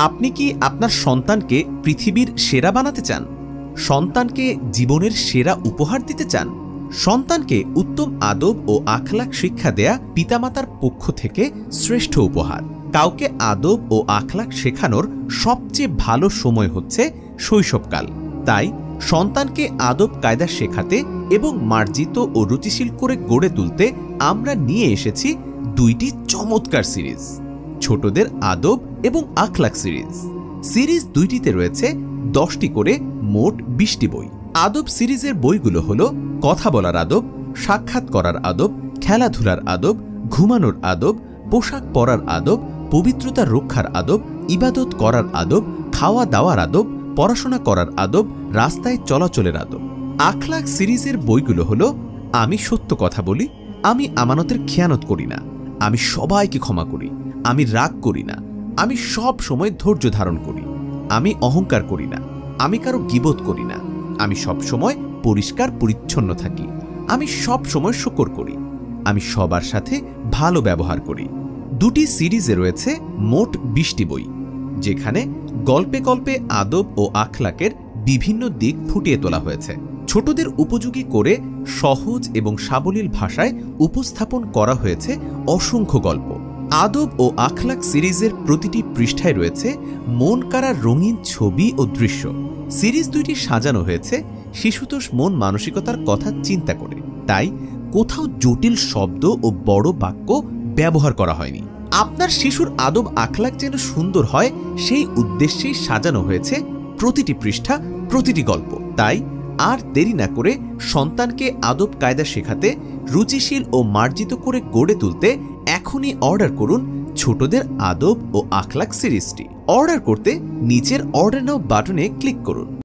আপনি কি আপনার সন্তানকে পৃথিবীর সেরা বানাতে চান? সন্তানকে জীবনের সেরা উপহার দিতে চান? সন্তানকে উত্তম আদব ও আখলাক শিক্ষা দেয়া পিতামাতার পক্ষ থেকে শ্রেষ্ঠ উপহার। কাউকে আদব ও আখলাক শেখানোর সবচেয়ে ভালো সময় হচ্ছে শৈশবকাল। তাই সন্তানকে আদব কায়দা শেখাতে এবং মার্জিত ও রুচিশীল করে গড়ে তুলতে আমরা নিয়ে এসেছি দুইটি চমৎকার সিরিজ, ছোটদের আদব এবং আখলাক সিরিজ দুইটিতে রয়েছে 10টি করে মোট 20টি বই। আদব সিরিজের বইগুলো হলো কথা বলার আদব, সাক্ষাৎ করার আদব, খেলাধুলার আদব, ঘুমানোর আদব, পোশাক পরার আদব, পবিত্রতা রক্ষার আদব, ইবাদত করার আদব, খাওয়া দাওয়ার আদব, পড়াশোনা করার আদব, রাস্তায় চলাচলের আদব। আখলাক সিরিজের বইগুলো হলো আমি সত্য কথা বলি, আমি আমানতের খেয়ানত করি না, আমি সবাইকে ক্ষমা করি, আমি রাগ করি না, আমি সব সময় ধৈর্য ধারণ করি, আমি অহংকার করি না, আমি কারো গীবত করি না, আমি সব সময় পরিষ্কার পরিচ্ছন্ন থাকি, আমি সব সময় শুকর করি, আমি সবার সাথে ভালো ব্যবহার করি। দুটি সিরিজে রয়েছে মোট 20টি বই, যেখানে গল্পে গল্পে আদব ও আখলাকের বিভিন্ন দিক ফুটিয়ে তোলা হয়েছে। ছোটদের উপযোগী করে সহজ এবং সাবলীল ভাষায় উপস্থাপন করা হয়েছে অসংখ্য গল্প। আদব ও আখলাক সিরিজের প্রতিটি পৃষ্ঠায় রয়েছে মন কাড়ার রঙিন ছবি ও দৃশ্য। সিরিজ দুইটি সাজানো হয়েছে শিশুতোষ মন মানসিকতার কথা চিন্তা করে, তাই কোথাও জটিল শব্দ ও বড় বাক্য ব্যবহার করা হয়নি। আপনার শিশুর আদব আখলাক যেন সুন্দর হয় সেই উদ্দেশ্যেই সাজানো হয়েছে প্রতিটি পৃষ্ঠা, প্রতিটি গল্প। তাই আর দেরি না করে সন্তানকে আদব কায়দা শেখাতে, রুচিশীল ও মার্জিত করে গড়ে তুলতে এখনই অর্ডার করুন ছোটদের আদব ও আখলাক সিরিজটি। অর্ডার করতে নিচের অর্ডার নাও বাটনে ক্লিক করুন।